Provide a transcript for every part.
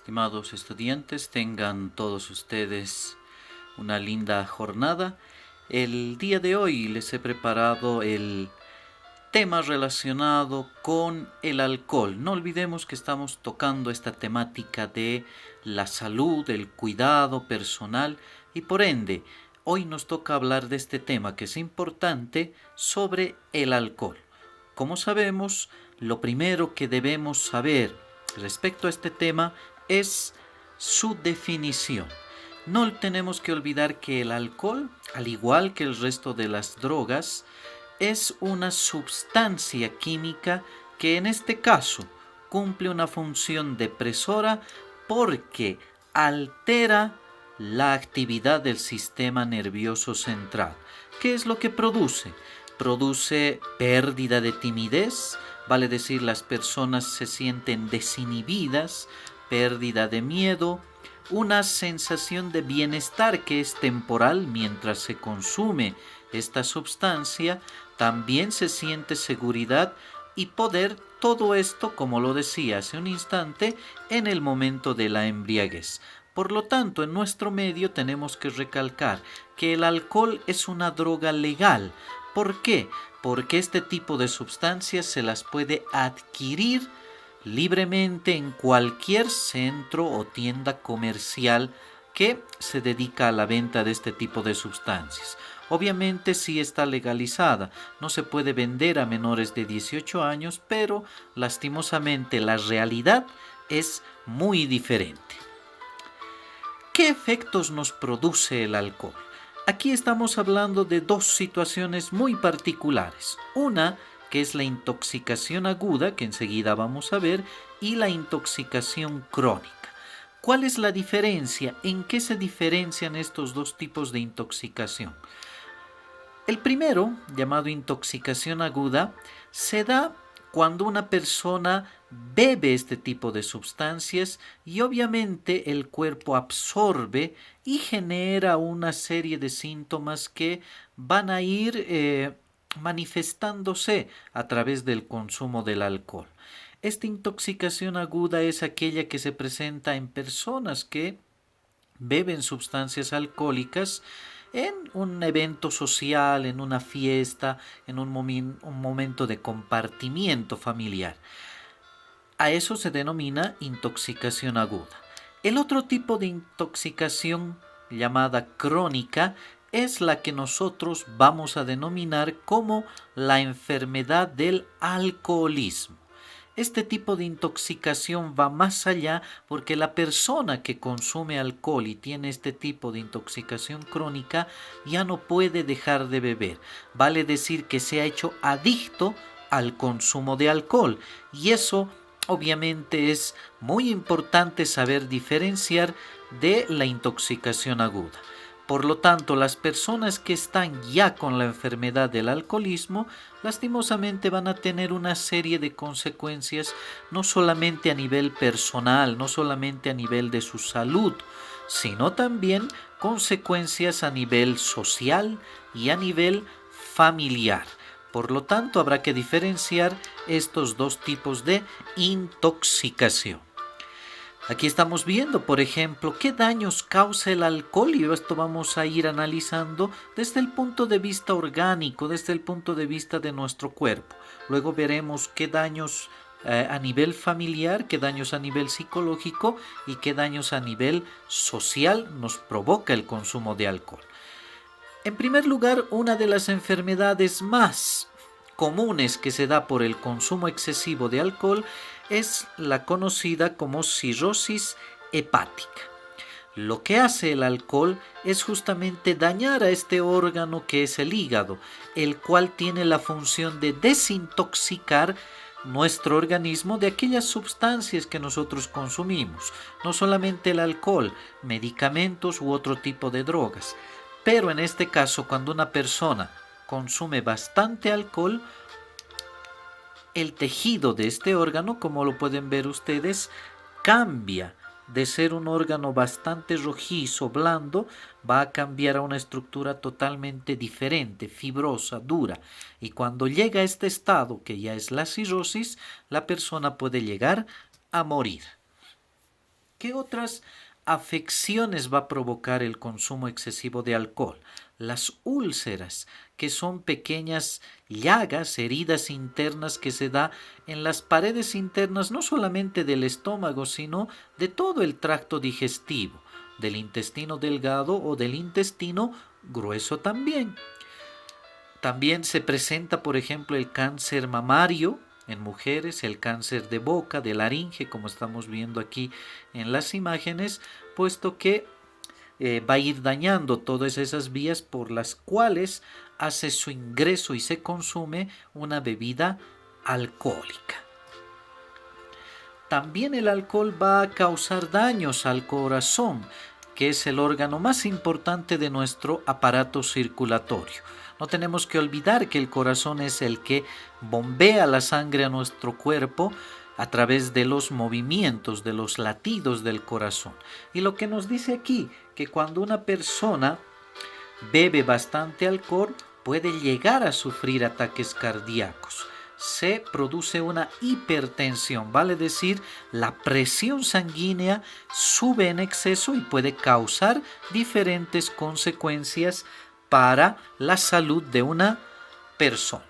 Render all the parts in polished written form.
Estimados estudiantes, tengan todos ustedes una linda jornada. El día de hoy les he preparado el tema relacionado con el alcohol. No olvidemos que estamos tocando esta temática de la salud, el cuidado personal y por ende, hoy nos toca hablar de este tema que es importante sobre el alcohol. Como sabemos, lo primero que debemos saber respecto a este tema es su definición. No tenemos que olvidar que el alcohol, al igual que el resto de las drogas, es una sustancia química que en este caso cumple una función depresora porque altera la actividad del sistema nervioso central. ¿Qué es lo que produce? Produce pérdida de timidez, vale decir, las personas se sienten desinhibidas, pérdida de miedo, una sensación de bienestar que es temporal mientras se consume esta sustancia, también se siente seguridad y poder, todo esto, como lo decía hace un instante, en el momento de la embriaguez. Por lo tanto, en nuestro medio tenemos que recalcar que el alcohol es una droga legal. ¿Por qué? Porque este tipo de sustancias se las puede adquirir libremente en cualquier centro o tienda comercial que se dedica a la venta de este tipo de sustancias. Obviamente sí está legalizada, no se puede vender a menores de 18 años, pero lastimosamente la realidad es muy diferente. ¿Qué efectos nos produce el alcohol? Aquí estamos hablando de dos situaciones muy particulares. Una, que es la intoxicación aguda, que enseguida vamos a ver, y la intoxicación crónica. ¿Cuál es la diferencia? ¿En qué se diferencian estos dos tipos de intoxicación? El primero, llamado intoxicación aguda, se da cuando una persona bebe este tipo de sustancias y obviamente el cuerpo absorbe y genera una serie de síntomas que van a ir manifestándose a través del consumo del alcohol. Esta intoxicación aguda es aquella que se presenta en personas que beben sustancias alcohólicas en un evento social, en una fiesta, en un momento de compartimiento familiar. A eso se denomina intoxicación aguda. El otro tipo de intoxicación, llamada crónica, es la que nosotros vamos a denominar como la enfermedad del alcoholismo. Este tipo de intoxicación va más allá porque la persona que consume alcohol y tiene este tipo de intoxicación crónica ya no puede dejar de beber. Vale decir que se ha hecho adicto al consumo de alcohol y eso obviamente es muy importante saber diferenciar de la intoxicación aguda. Por lo tanto, las personas que están ya con la enfermedad del alcoholismo, lastimosamente van a tener una serie de consecuencias, no solamente a nivel personal, no solamente a nivel de su salud, sino también consecuencias a nivel social y a nivel familiar. Por lo tanto, habrá que diferenciar estos dos tipos de intoxicación. Aquí estamos viendo, por ejemplo, qué daños causa el alcohol y esto vamos a ir analizando desde el punto de vista orgánico, desde el punto de vista de nuestro cuerpo. Luego veremos qué daños a nivel familiar, qué daños a nivel psicológico y qué daños a nivel social nos provoca el consumo de alcohol. En primer lugar, una de las enfermedades más comunes que se da por el consumo excesivo de alcohol es la conocida como cirrosis hepática. Lo que hace el alcohol es justamente dañar a este órgano que es el hígado, el cual tiene la función de desintoxicar nuestro organismo de aquellas sustancias que nosotros consumimos, no solamente el alcohol, medicamentos u otro tipo de drogas. Pero en este caso, cuando una persona consume bastante alcohol, el tejido de este órgano, como lo pueden ver ustedes, cambia de ser un órgano bastante rojizo, blando, va a cambiar a una estructura totalmente diferente, fibrosa, dura. Y cuando llega a este estado, que ya es la cirrosis, la persona puede llegar a morir. ¿Qué otras afecciones va a provocar el consumo excesivo de alcohol? Las úlceras, que son pequeñas llagas, heridas internas que se da en las paredes internas no solamente del estómago, sino de todo el tracto digestivo, del intestino delgado o del intestino grueso también. También se presenta, por ejemplo, el cáncer mamario en mujeres, el cáncer de boca, de laringe, como estamos viendo aquí en las imágenes, puesto que va a ir dañando todas esas vías por las cuales hace su ingreso y se consume una bebida alcohólica. También el alcohol va a causar daños al corazón, que es el órgano más importante de nuestro aparato circulatorio. No tenemos que olvidar que el corazón es el que bombea la sangre a nuestro cuerpo a través de los movimientos, de los latidos del corazón. Y lo que nos dice aquí, que cuando una persona bebe bastante alcohol, puede llegar a sufrir ataques cardíacos. Se produce una hipertensión, vale decir, la presión sanguínea sube en exceso y puede causar diferentes consecuencias para la salud de una persona.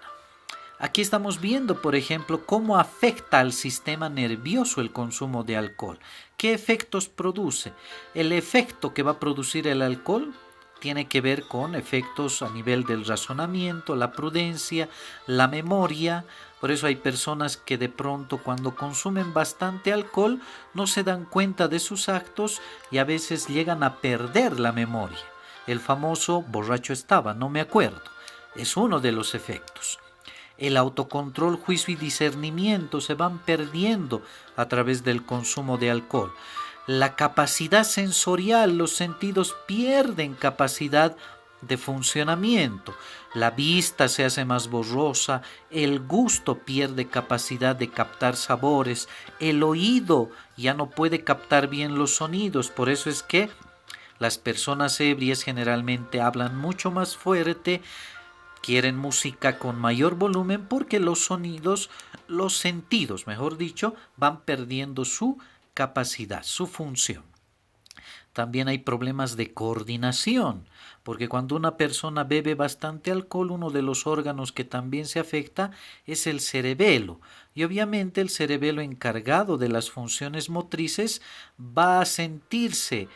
Aquí estamos viendo, por ejemplo, cómo afecta al sistema nervioso el consumo de alcohol. ¿Qué efectos produce? El efecto que va a producir el alcohol tiene que ver con efectos a nivel del razonamiento, la prudencia, la memoria. Por eso hay personas que de pronto cuando consumen bastante alcohol no se dan cuenta de sus actos y a veces llegan a perder la memoria. El famoso borracho estaba, no me acuerdo. Es uno de los efectos. El autocontrol, juicio y discernimiento se van perdiendo a través del consumo de alcohol. La capacidad sensorial, los sentidos pierden capacidad de funcionamiento. La vista se hace más borrosa, el gusto pierde capacidad de captar sabores, el oído ya no puede captar bien los sonidos. Por eso es que las personas ebrias generalmente hablan mucho más fuerte, quieren música con mayor volumen porque los sonidos, los sentidos, mejor dicho, van perdiendo su capacidad, su función. También hay problemas de coordinación, porque cuando una persona bebe bastante alcohol, uno de los órganos que también se afecta es el cerebelo. Y obviamente el cerebelo encargado de las funciones motrices va a sentirse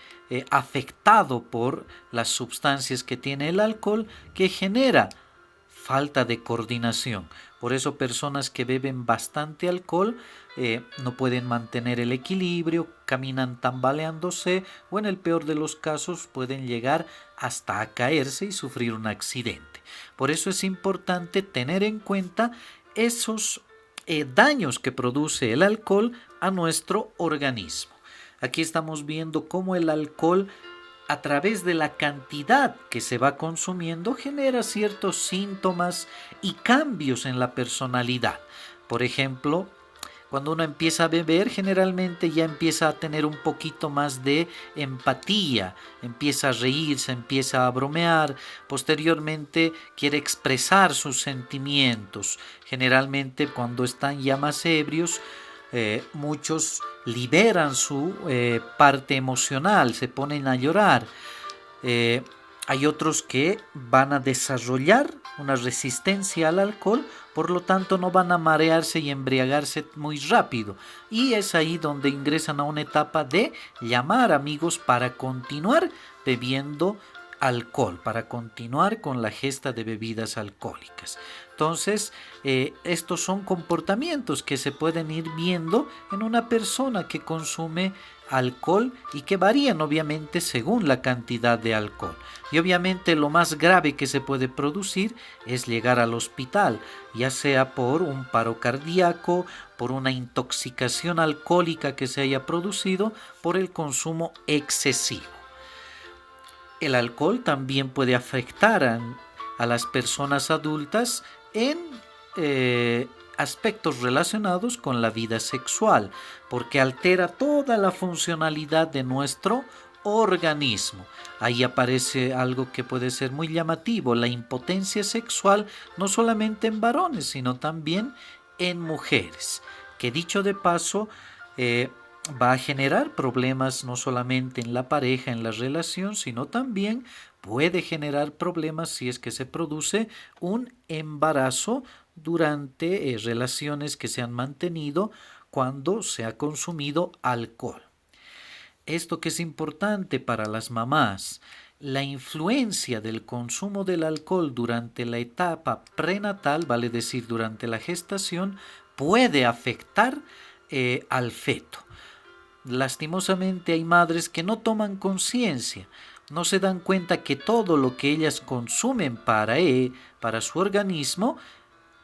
afectado por las sustancias que tiene el alcohol, que genera falta de coordinación. Por eso personas que beben bastante alcohol no pueden mantener el equilibrio, caminan tambaleándose o en el peor de los casos pueden llegar hasta a caerse y sufrir un accidente. Por eso es importante tener en cuenta esos daños que produce el alcohol a nuestro organismo. Aquí estamos viendo cómo el alcohol, a través de la cantidad que se va consumiendo, genera ciertos síntomas y cambios en la personalidad. Por ejemplo, cuando uno empieza a beber, generalmente ya empieza a tener un poquito más de empatía, empieza a reírse, empieza a bromear, posteriormente quiere expresar sus sentimientos. Generalmente cuando están ya más ebrios, muchos liberan su parte emocional, se ponen a llorar. Hay otros que van a desarrollar una resistencia al alcohol, por lo tanto no van a marearse y embriagarse muy rápido. Y es ahí donde ingresan a una etapa de llamar amigos para continuar bebiendo alcohol, para continuar con la gesta de bebidas alcohólicas. Entonces, estos son comportamientos que se pueden ir viendo en una persona que consume alcohol y que varían obviamente según la cantidad de alcohol. Y obviamente lo más grave que se puede producir es llegar al hospital, ya sea por un paro cardíaco, por una intoxicación alcohólica que se haya producido por el consumo excesivo. El alcohol también puede afectar a las personas adultas en aspectos relacionados con la vida sexual, porque altera toda la funcionalidad de nuestro organismo. Ahí aparece algo que puede ser muy llamativo, la impotencia sexual, no solamente en varones, sino también en mujeres, que dicho de paso, va a generar problemas no solamente en la pareja, en la relación, sino también puede generar problemas si es que se produce un embarazo durante relaciones que se han mantenido cuando se ha consumido alcohol. Esto que es importante para las mamás, la influencia del consumo del alcohol durante la etapa prenatal, vale decir durante la gestación, puede afectar al feto. Lastimosamente hay madres que no toman conciencia, no se dan cuenta que todo lo que ellas consumen para su organismo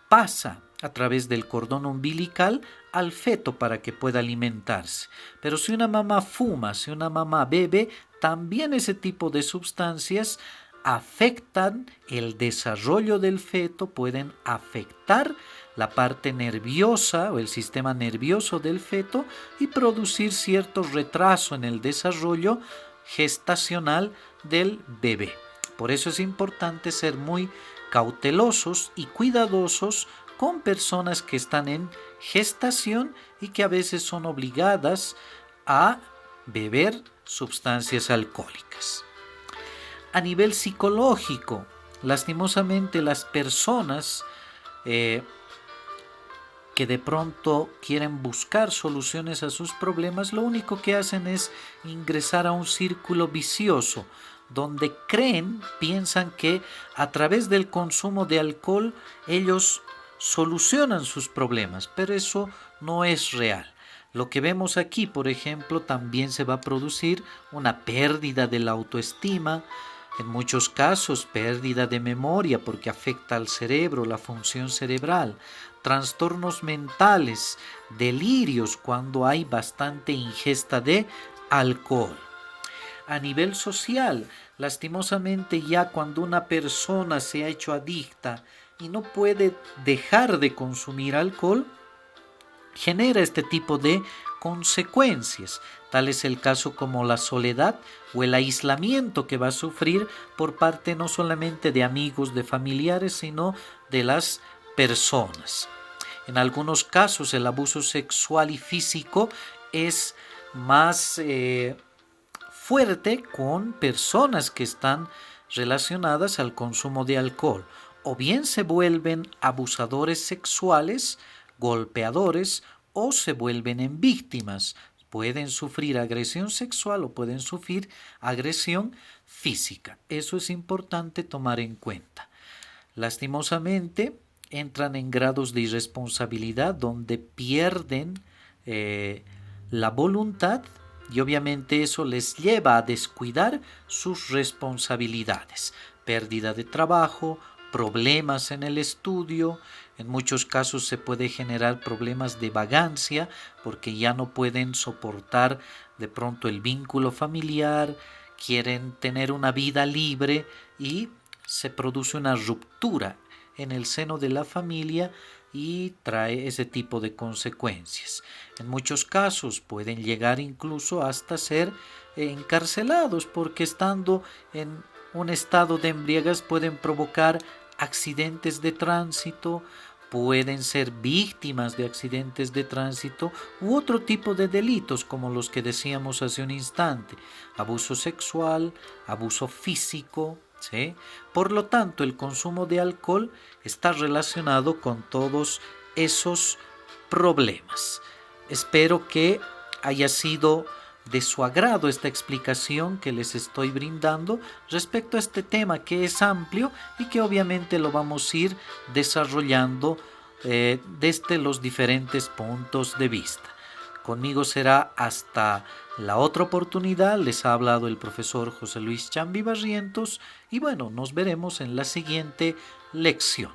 pasa a través del cordón umbilical al feto para que pueda alimentarse. Pero si una mamá fuma, si una mamá bebe, también ese tipo de sustancias afectan el desarrollo del feto, pueden afectar la parte nerviosa o el sistema nervioso del feto y producir cierto retraso en el desarrollo gestacional del bebé. Por eso es importante ser muy cautelosos y cuidadosos con personas que están en gestación y que a veces son obligadas a beber sustancias alcohólicas. A nivel psicológico, lastimosamente las personas que de pronto quieren buscar soluciones a sus problemas, lo único que hacen es ingresar a un círculo vicioso donde piensan que a través del consumo de alcohol ellos solucionan sus problemas, pero eso no es real. Lo que vemos aquí, por ejemplo, también se va a producir una pérdida de la autoestima, en muchos casos pérdida de memoria porque afecta al cerebro, la función cerebral, trastornos mentales, delirios cuando hay bastante ingesta de alcohol. A nivel social, lastimosamente ya cuando una persona se ha hecho adicta y no puede dejar de consumir alcohol, genera este tipo de consecuencias. Tal es el caso como la soledad o el aislamiento que va a sufrir por parte no solamente de amigos, de familiares, sino de las personas. En algunos casos el abuso sexual y físico es más fuerte con personas que están relacionadas al consumo de alcohol, o bien se vuelven abusadores sexuales, golpeadores, o se vuelven en víctimas. Pueden sufrir agresión sexual o pueden sufrir agresión física. Eso es importante tomar en cuenta. Lastimosamente, entran en grados de irresponsabilidad donde pierden la voluntad y obviamente eso les lleva a descuidar sus responsabilidades. Pérdida de trabajo, problemas en el estudio, en muchos casos se puede generar problemas de vagancia porque ya no pueden soportar de pronto el vínculo familiar, quieren tener una vida libre y se produce una ruptura en el seno de la familia y trae ese tipo de consecuencias. En muchos casos pueden llegar incluso hasta ser encarcelados porque estando en un estado de embriaguez pueden provocar accidentes de tránsito, pueden ser víctimas de accidentes de tránsito u otro tipo de delitos como los que decíamos hace un instante, abuso sexual, abuso físico, ¿sí? Por lo tanto, el consumo de alcohol está relacionado con todos esos problemas. Espero que haya sido de su agrado esta explicación que les estoy brindando respecto a este tema que es amplio y que obviamente lo vamos a ir desarrollando desde los diferentes puntos de vista. Conmigo será hasta la otra oportunidad. Les ha hablado el profesor José Luis Chambi Barrientos y bueno, nos veremos en la siguiente lección.